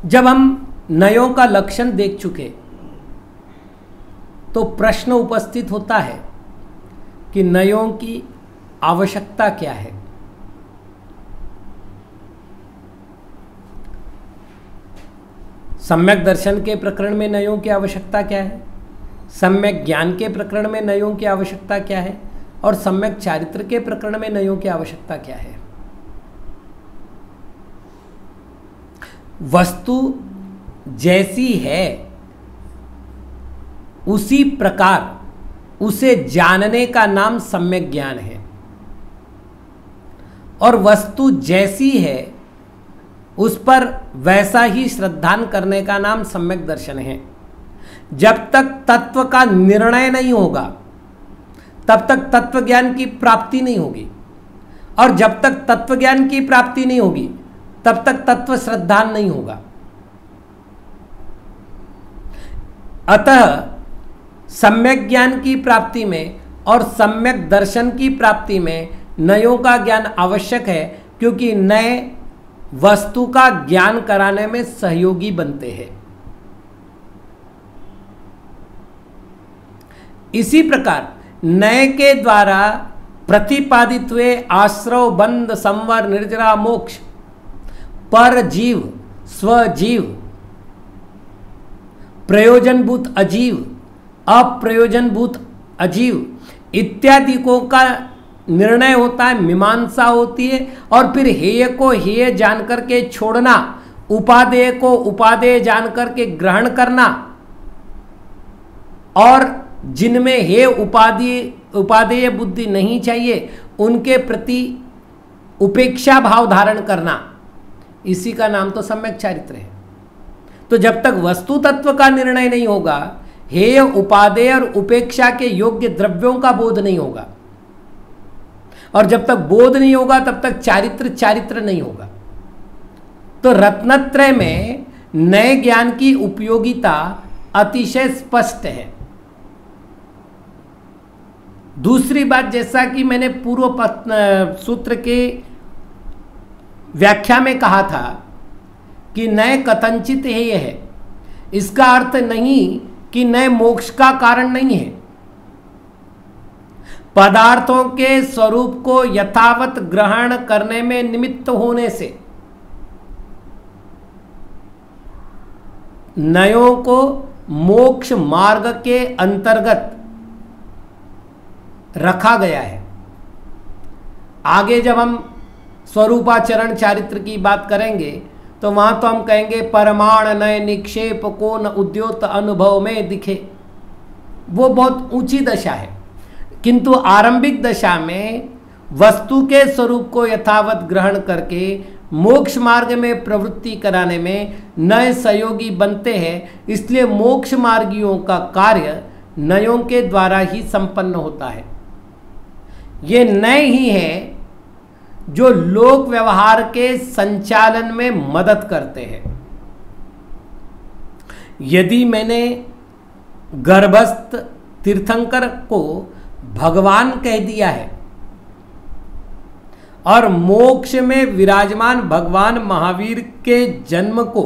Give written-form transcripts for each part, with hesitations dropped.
जब हम नयों का लक्षण देख चुके तो प्रश्न उपस्थित होता है कि नयों की आवश्यकता क्या है। सम्यक दर्शन के प्रकरण में नयों की आवश्यकता क्या है, सम्यक ज्ञान के प्रकरण में नयों की आवश्यकता क्या है, और सम्यक चारित्र के प्रकरण में नयों की आवश्यकता क्या है। वस्तु जैसी है उसी प्रकार उसे जानने का नाम सम्यक ज्ञान है, और वस्तु जैसी है उस पर वैसा ही श्रद्धान करने का नाम सम्यक दर्शन है। जब तक तत्व का निर्णय नहीं होगा तब तक तत्व ज्ञान की प्राप्ति नहीं होगी, और जब तक तत्व ज्ञान की प्राप्ति नहीं होगी तब तक तत्व श्रद्धान नहीं होगा। अतः सम्यक ज्ञान की प्राप्ति में और सम्यक दर्शन की प्राप्ति में नयों का ज्ञान आवश्यक है, क्योंकि नए वस्तु का ज्ञान कराने में सहयोगी बनते हैं। इसी प्रकार नए के द्वारा प्रतिपादित हुए आश्रव बंध संवर निर्जरा मोक्ष पर जीव स्वजीव प्रयोजनभूत अजीव अप्रयोजनभूत अजीव इत्यादि को का निर्णय होता है, मीमांसा होती है, और फिर हेय को हेय जान करके छोड़ना, उपादेय को उपादेय जान करके ग्रहण करना, और जिनमें हेय उपादेय बुद्धि नहीं चाहिए उनके प्रति उपेक्षा भाव धारण करना, इसी का नाम तो सम्यक चारित्र है। तो जब तक वस्तु तत्व का निर्णय नहीं होगा, हेय उपादेय और उपेक्षा के योग्य द्रव्यों का बोध नहीं होगा, और जब तक बोध नहीं होगा तब तक चारित्र नहीं होगा। तो रत्नत्रय में नए ज्ञान की उपयोगिता अतिशय स्पष्ट है। दूसरी बात, जैसा कि मैंने पूर्व सूत्र के व्याख्या में कहा था कि नए कथंचित हेय है, इसका अर्थ नहीं कि नए मोक्ष का कारण नहीं है। पदार्थों के स्वरूप को यथावत ग्रहण करने में निमित्त होने से नयों को मोक्ष मार्ग के अंतर्गत रखा गया है। आगे जब हम स्वरूपाचरण चारित्र की बात करेंगे तो वहां तो हम कहेंगे परमाण नय निक्षेप को न उद्योत अनुभव में दिखे, वो बहुत ऊंची दशा है। किंतु आरंभिक दशा में वस्तु के स्वरूप को यथावत ग्रहण करके मोक्ष मार्ग में प्रवृत्ति कराने में नए सहयोगी बनते हैं, इसलिए मोक्ष मार्गियों का कार्य नयों के द्वारा ही संपन्न होता है। ये नए ही हैं जो लोक व्यवहार के संचालन में मदद करते हैं। यदि मैंने गर्भस्थ तीर्थंकर को भगवान कह दिया है और मोक्ष में विराजमान भगवान महावीर के जन्म को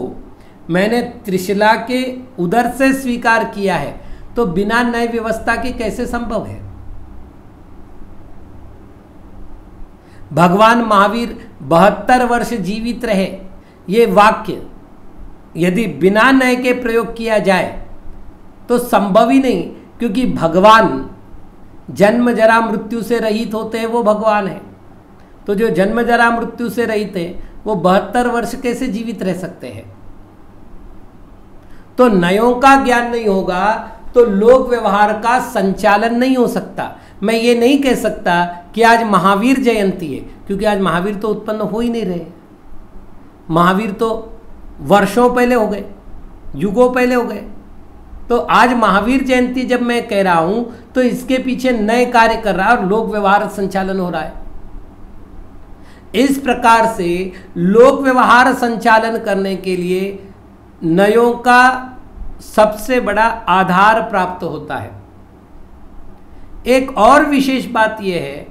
मैंने त्रिशिला के उदर से स्वीकार किया है, तो बिना नए व्यवस्था के कैसे संभव है। भगवान महावीर 72 वर्ष जीवित रहे, ये वाक्य यदि बिना नए के प्रयोग किया जाए तो संभव ही नहीं, क्योंकि भगवान जन्म जरा मृत्यु से रहित होते हैं, वो भगवान है। तो जो जन्म जरा मृत्यु से रहित है वो 72 वर्ष कैसे जीवित रह सकते हैं। तो नयों का ज्ञान नहीं होगा तो लोक व्यवहार का संचालन नहीं हो सकता। मैं ये नहीं कह सकता कि आज महावीर जयंती है, क्योंकि आज महावीर तो उत्पन्न हो ही नहीं रहे। महावीर तो वर्षों पहले हो गए, युगों पहले हो गए। तो आज महावीर जयंती जब मैं कह रहा हूं तो इसके पीछे नए कार्य कर रहा है और लोक व्यवहार संचालन हो रहा है। इस प्रकार से लोक व्यवहार संचालन करने के लिए नयों का सबसे बड़ा आधार प्राप्त होता है। एक और विशेष बात यह है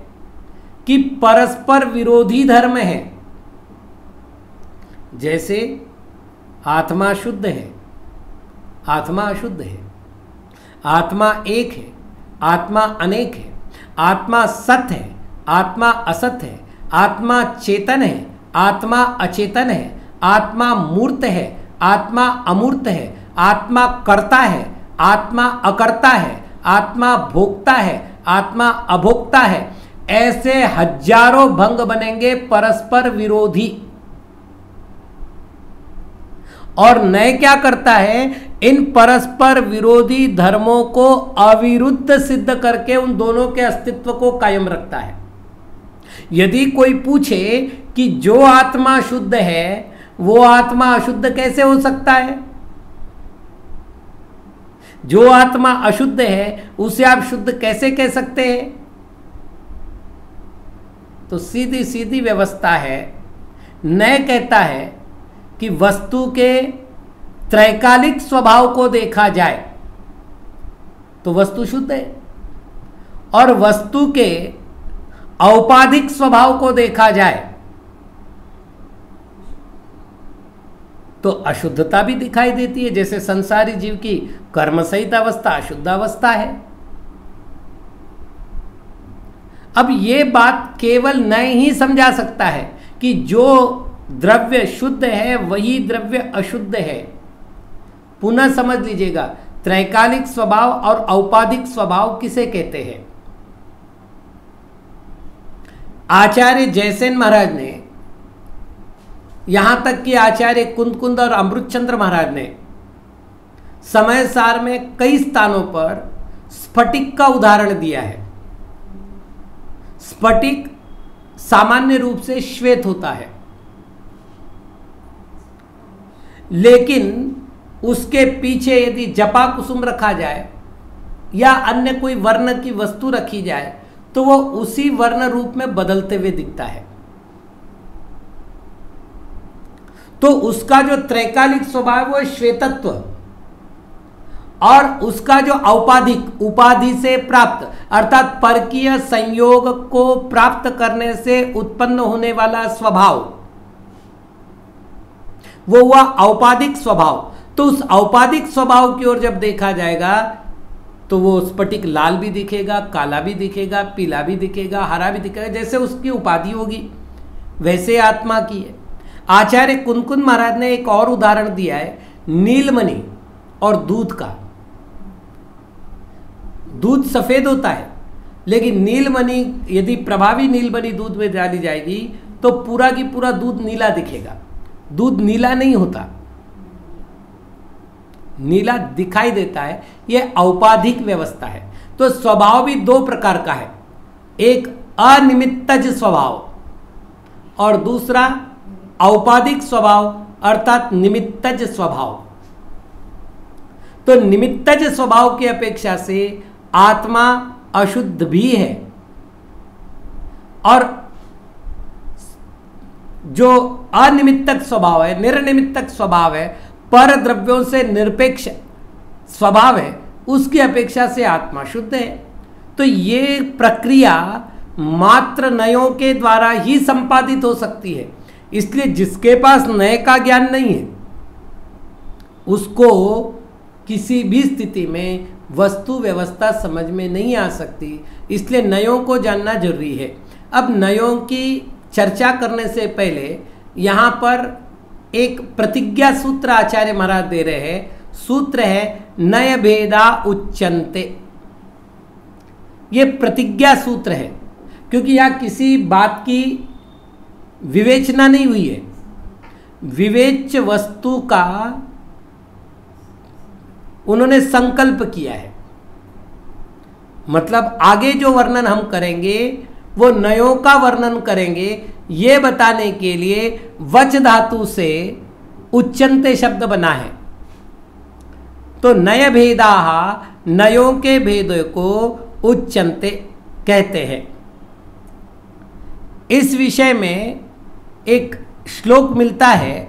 कि परस्पर विरोधी धर्म है। जैसे आत्मा शुद्ध है, आत्मा अशुद्ध है, आत्मा एक है, आत्मा अनेक है, आत्मा सत्य है, आत्मा असत्य है, आत्मा चेतन है, आत्मा अचेतन है, आत्मा मूर्त है, आत्मा अमूर्त है, आत्मा कर्ता है, आत्मा अकर्ता है, आत्मा भोक्ता है, आत्मा अभोक्ता है। ऐसे हजारों भंग बनेंगे परस्पर विरोधी। और न्याय क्या करता है? इन परस्पर विरोधी धर्मों को अविरुद्ध सिद्ध करके उन दोनों के अस्तित्व को कायम रखता है। यदि कोई पूछे कि जो आत्मा शुद्ध है वो आत्मा अशुद्ध कैसे हो सकता है, जो आत्मा अशुद्ध है उसे आप शुद्ध कैसे कह सकते हैं? तो सीधी सीधी व्यवस्था है। न्याय कहता है कि वस्तु के त्रैकालिक स्वभाव को देखा जाए तो वस्तु शुद्ध है, और वस्तु के औपाधिक स्वभाव को देखा जाए तो अशुद्धता भी दिखाई देती है। जैसे संसारी जीव की कर्म सहित अवस्था अशुद्ध अवस्था है। अब ये बात केवल न्याय ही समझा सकता है कि जो द्रव्य शुद्ध है वही द्रव्य अशुद्ध है। पुनः समझ लीजिएगा, त्रैकालिक स्वभाव और औपाधिक स्वभाव किसे कहते हैं? आचार्य जयसेन महाराज ने, यहां तक कि आचार्य कुंद और अमृतचंद्र महाराज ने समय सार में कई स्थानों पर स्फटिक का उदाहरण दिया है। स्फटिक सामान्य रूप से श्वेत होता है, लेकिन उसके पीछे यदि जपा कुसुम रखा जाए या अन्य कोई वर्ण की वस्तु रखी जाए तो वो उसी वर्ण रूप में बदलते हुए दिखता है। तो उसका जो त्रैकालिक स्वभाव वो श्वेतत्व, और उसका जो औपाधिक उपाधि से प्राप्त अर्थात परकीय संयोग को प्राप्त करने से उत्पन्न होने वाला स्वभाव, वो हुआ औपाधिक स्वभाव। तो उस औपाधिक स्वभाव की ओर जब देखा जाएगा तो वो स्फटिक लाल भी दिखेगा, काला भी दिखेगा, पीला भी दिखेगा, हरा भी दिखेगा। जैसे उसकी उपाधि होगी वैसे आत्मा की है। आचार्य कुंद महाराज ने एक और उदाहरण दिया है नीलमणि और दूध का। दूध सफेद होता है, लेकिन नीलमणि यदि प्रभावी नीलमणि दूध में डाली जाएगी तो पूरा की पूरा दूध नीला दिखेगा। दूध नीला नहीं होता, नीला दिखाई देता है। यह औपाधिक व्यवस्था है। तो स्वभाव भी दो प्रकार का है, एक अनिमित्तज स्वभाव और दूसरा औपाधिक स्वभाव अर्थात निमित्तज स्वभाव। तो निमित्तज स्वभाव की अपेक्षा से आत्मा अशुद्ध भी है, और जो अनिमित्तक स्वभाव है, निर्निमित्तक स्वभाव है, पर द्रव्यों से निरपेक्ष स्वभाव है, उसकी अपेक्षा से आत्मा शुद्ध है। तो ये प्रक्रिया मात्र नयों के द्वारा ही संपादित हो सकती है। इसलिए जिसके पास नय का ज्ञान नहीं है उसको किसी भी स्थिति में वस्तु व्यवस्था समझ में नहीं आ सकती। इसलिए नयों को जानना जरूरी है। अब नयों की चर्चा करने से पहले यहाँ पर एक प्रतिज्ञा सूत्र आचार्य महाराज दे रहे हैं। सूत्र है नय भेदा उच्यन्ते। ये प्रतिज्ञा सूत्र है, क्योंकि यहाँ किसी बात की विवेचना नहीं हुई है। विवेच्य वस्तु का उन्होंने संकल्प किया है। मतलब आगे जो वर्णन हम करेंगे वो नयों का वर्णन करेंगे, ये बताने के लिए वच धातु से उच्यन्ते शब्द बना है। तो नय भेदाः, नयों के भेद को उच्यन्ते कहते हैं। इस विषय में एक श्लोक मिलता है,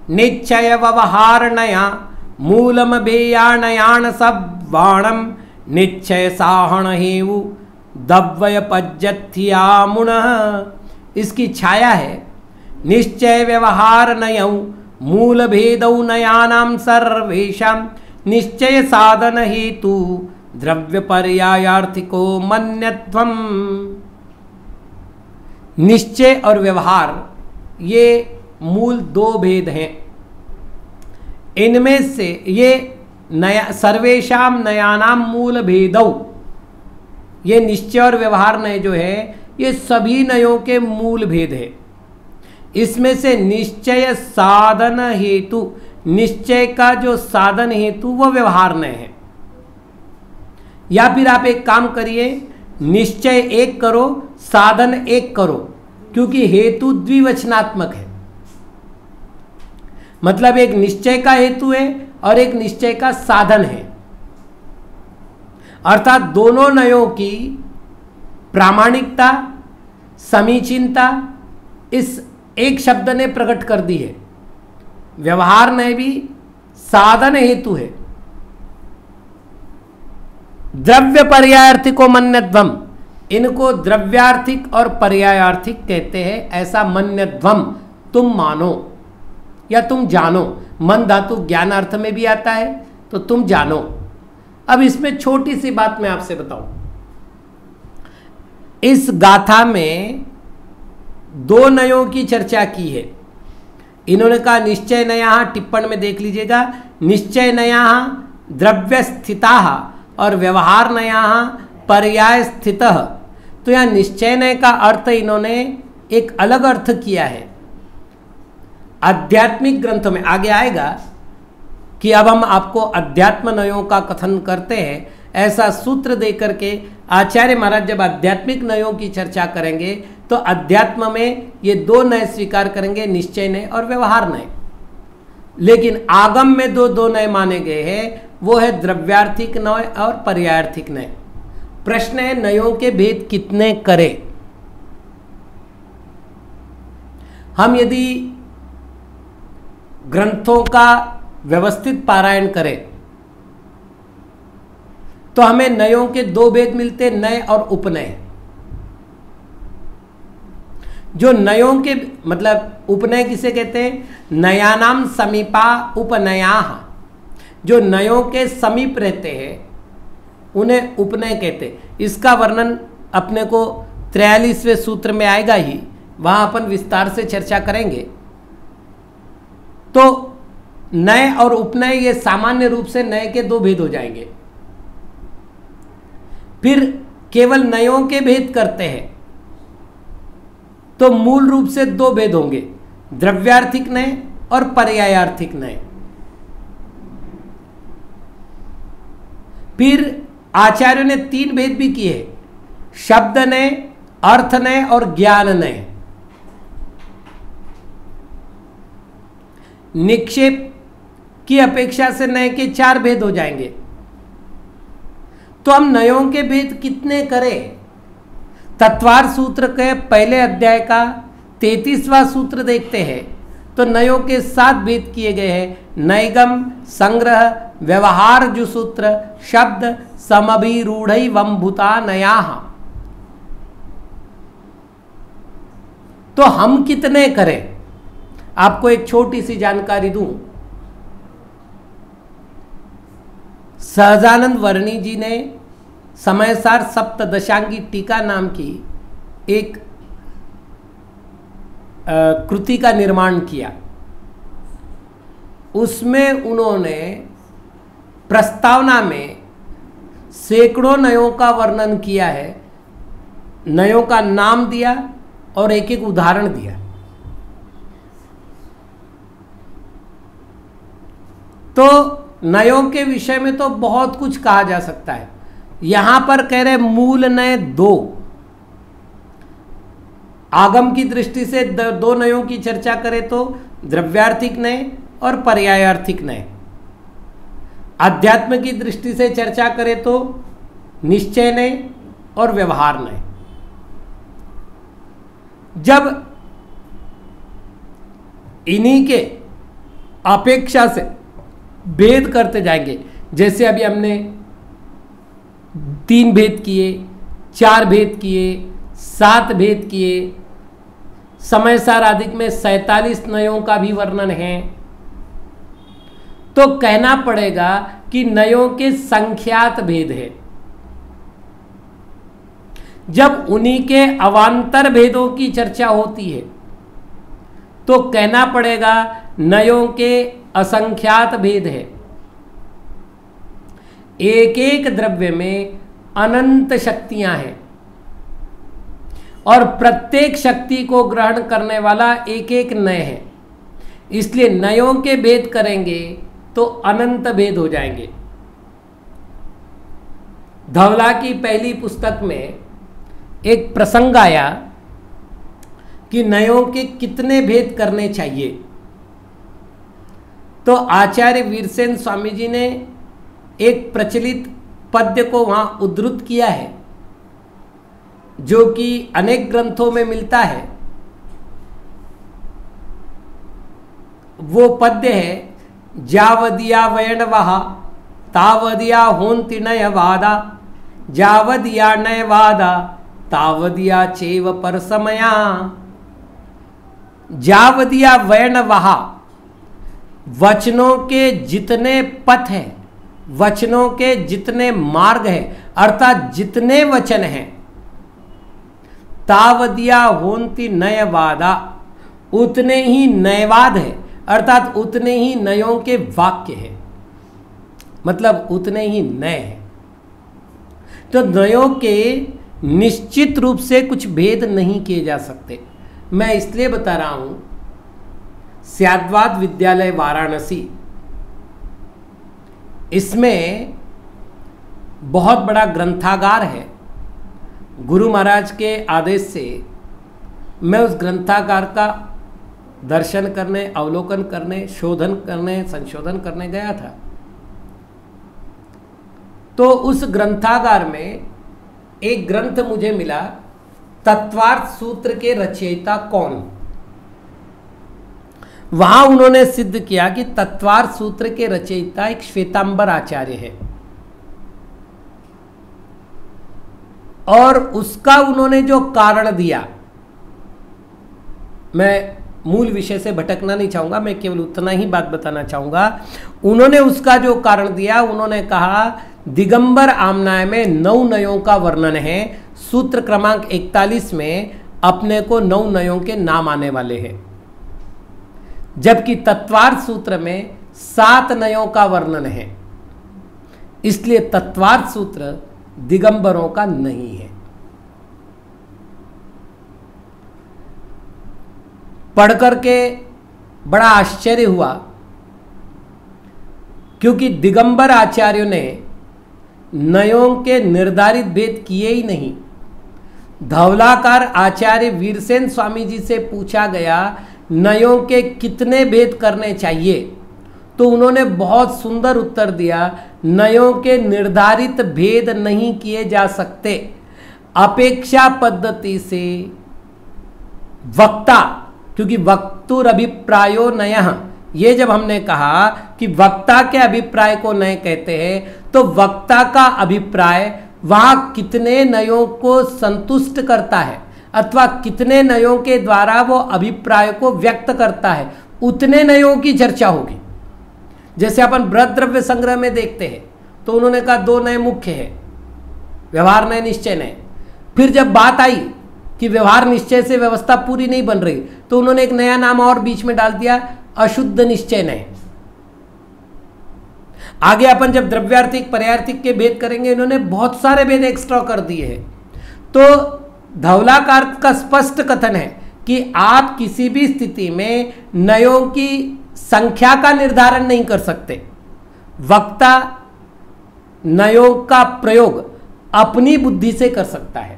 निश्चय व्यवहारणया मूलम बेयाणयाण सब्वाणम निश्चय साहण हेवु दव्वय पज्जत्यामुण। इसकी छाया है निश्चय व्यवहार नयऊ मूल भेदौ नयानां सर्वेषां निश्चय साधन हेतु द्रव्य पर्यायार्थिको मन्यत्वम्। निश्चय और व्यवहार ये मूल दो भेद हैं। इनमें से ये नया सर्वेशाम नयानाम मूल भेदौ, ये निश्चय और व्यवहार नय जो है ये सभी नयों के मूल भेद है। इसमें से निश्चय साधन हेतु, निश्चय का जो साधन हेतु वो व्यवहार नय है। या फिर आप एक काम करिए, निश्चय एक करो साधन एक करो, क्योंकि हेतु द्विवचनात्मक है। मतलब एक निश्चय का हेतु है और एक निश्चय का साधन है, अर्थात दोनों नयों की प्रामाणिकता समीचीनता इस एक शब्द ने प्रकट कर दी है। व्यवहार नय भी साधन हेतु है। द्रव्य पर्यायार्थिको मन्यध्वम, इनको द्रव्यार्थिक और पर्यायार्थिक कहते हैं। ऐसा मन्यध्वम तुम मानो या तुम जानो, मन धातु ज्ञान अर्थ में भी आता है, तो तुम जानो। अब इसमें छोटी सी बात मैं आपसे बताऊं, इस गाथा में दो नयों की चर्चा की है। इन्होंने कहा निश्चय नया, टिप्पण में देख लीजिएगा, निश्चय नया द्रव्य स्थिता और व्यवहार नया पर्याय स्थित। तो यहां निश्चय नय का अर्थ इन्होंने एक अलग अर्थ किया है। आध्यात्मिक ग्रंथों में आगे आएगा कि अब हम आपको अध्यात्म नयों का कथन करते हैं, ऐसा सूत्र देकर के आचार्य महाराज जब आध्यात्मिक नयों की चर्चा करेंगे तो अध्यात्म में ये दो नय स्वीकार करेंगे, निश्चय नय और व्यवहार नय। लेकिन आगम में दो नय माने गए हैं, वो है द्रव्यार्थिक नय और पर्यायार्थिक नय। प्रश्न है नयों के भेद कितने करें। हम यदि ग्रंथों का व्यवस्थित पारायण करें तो हमें नयों के दो भेद मिलते, नय और उपनय। जो नयों के मतलब उपनय किसे कहते हैं, नयानाम समीपा उपनयाः, जो नयों के समीप रहते हैं उन्हें उपनय कहते हैं। इसका वर्णन अपने को 43वें सूत्र में आएगा ही, वहां अपन विस्तार से चर्चा करेंगे। तो नय और उपनय ये सामान्य रूप से नय के दो भेद हो जाएंगे। फिर केवल नयों के भेद करते हैं तो मूल रूप से दो भेद होंगे, द्रव्यार्थिक नय और पर्यायार्थिक नय। फिर आचार्यों ने तीन भेद भी किए, शब्द नय, अर्थ नय और ज्ञान नय। निक्षेप की अपेक्षा से नय के चार भेद हो जाएंगे। तो हम नयों के भेद कितने करें। तत्वार सूत्र के पहले अध्याय का 33वां सूत्र देखते हैं तो नयों के 7 भेद किए गए हैं, नैगम, संग्रह, व्यवहार जो सूत्र, शब्द, समभिरूढ़ वंभुता नयाः। तो हम कितने करें, आपको एक छोटी सी जानकारी दूं। सहजानंद वर्णी जी ने समयसार सप्तदशांगी टीका नाम की एक कृति का निर्माण किया। उसमें उन्होंने प्रस्तावना में सैकड़ों नयों का वर्णन किया है, नयों का नाम दिया और एक एक उदाहरण दिया। तो नयों के विषय में तो बहुत कुछ कहा जा सकता है। यहां पर कह रहे मूल नय दो। आगम की दृष्टि से दो नयों की चर्चा करें तो द्रव्यार्थिक नय और पर्यायार्थिक नय। अध्यात्म की दृष्टि से चर्चा करें तो निश्चय नय और व्यवहार नय। जब इन्हीं के अपेक्षा से भेद करते जाएंगे, जैसे अभी हमने 3 भेद किए, 4 भेद किए, 7 भेद किए, समय सार आदि में 47 नयों का भी वर्णन है, तो कहना पड़ेगा कि नयों के संख्यात भेद है। जब उन्हीं के अवांतर भेदों की चर्चा होती है तो कहना पड़ेगा नयों के असंख्यात भेद है। एक एक द्रव्य में अनंत शक्तियां हैं और प्रत्येक शक्ति को ग्रहण करने वाला एक एक नय है, इसलिए नयों के भेद करेंगे तो अनंत भेद हो जाएंगे। धवला की पहली पुस्तक में एक प्रसंग आया कि नयों के कितने भेद करने चाहिए, तो आचार्य वीरसेन स्वामी जी ने एक प्रचलित पद्य को वहां उद्धृत किया है जो कि अनेक ग्रंथों में मिलता है। वो पद्य है, जावदिया वयणवहा तावदिया होन्ति नयवादा, जावदिया नयवादा तावदिया चेव परसमया। जावदिया वयणवहा, वचनों के जितने पथ हैं, वचनों के जितने मार्ग हैं, अर्थात जितने वचन हैं, तावदिया होन्ति नयवादा, उतने ही नयवाद है, अर्थात उतने ही नयों के वाक्य हैं, मतलब उतने ही नए हैं। तो नयों के निश्चित रूप से कुछ भेद नहीं किए जा सकते। मैं इसलिए बता रहा हूं, स्याद्वाद विद्यालय वाराणसी, इसमें बहुत बड़ा ग्रंथागार है। गुरु महाराज के आदेश से मैं उस ग्रंथागार का दर्शन करने, अवलोकन करने, शोधन करने, संशोधन करने गया था। तो उस ग्रंथागार में एक ग्रंथ मुझे मिला, तत्वार्थ सूत्र के रचयिता कौन। वहां उन्होंने सिद्ध किया कि तत्वार्थ सूत्र के रचयिता एक श्वेतांबर आचार्य है और उसका उन्होंने जो कारण दिया, मैं मूल विषय से भटकना नहीं चाहूंगा, मैं केवल उतना ही बात बताना चाहूंगा। उन्होंने उसका जो कारण दिया, उन्होंने कहा दिगंबर आमनाय में 9 नयों का वर्णन है, सूत्र क्रमांक 41 में अपने को 9 नयों के नाम आने वाले हैं, जबकि तत्वार्थ सूत्र में 7 नयों का वर्णन है। इसलिए तत्वार्थ सूत्र दिगंबरों का नहीं है। पढ़कर के बड़ा आश्चर्य हुआ, क्योंकि दिगंबर आचार्यों ने नयों के निर्धारित भेद किए ही नहीं। धवलाकार आचार्य वीरसेन स्वामी जी से पूछा गया नयों के कितने भेद करने चाहिए, तो उन्होंने बहुत सुंदर उत्तर दिया, नयों के निर्धारित भेद नहीं किए जा सकते। अपेक्षा पद्धति से वक्ता, क्योंकि वक्तुर अभिप्रायो नयः, ये जब हमने कहा कि वक्ता के अभिप्राय को नय कहते हैं, तो वक्ता का अभिप्राय वहां कितने नयों को संतुष्ट करता है अथवा कितने नयों के द्वारा वो अभिप्राय को व्यक्त करता है, उतने नयों की चर्चा होगी। जैसे अपन बृहद द्रव्य संग्रह में देखते हैं, तो उन्होंने कहा 2 नय मुख्य है, व्यवहार नय, निश्चय नय। फिर जब बात आई कि व्यवहार निश्चय से व्यवस्था पूरी नहीं बन रही, तो उन्होंने एक नया नाम और बीच में डाल दिया, अशुद्ध निश्चय नय। आगे अपन जब द्रव्यार्थिक पर्यार्थिक के भेद करेंगे, इन्होंने बहुत सारे भेद एक्स्ट्रा कर दिए हैं। तो धवलाकार का स्पष्ट कथन है कि आप किसी भी स्थिति में नयों की संख्या का निर्धारण नहीं कर सकते। वक्ता नयों का प्रयोग अपनी बुद्धि से कर सकता है,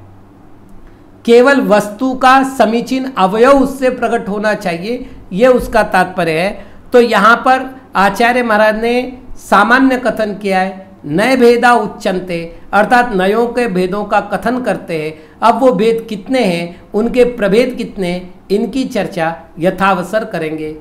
केवल वस्तु का समीचीन अवयव उससे प्रकट होना चाहिए, यह उसका तात्पर्य है। तो यहां पर आचार्य महाराज ने सामान्य कथन किया है, नए भेदा उच्चनते, अर्थात नयों के भेदों का कथन करते हैं। अब वो भेद कितने हैं, उनके प्रभेद कितने, इनकी चर्चा यथावसर करेंगे।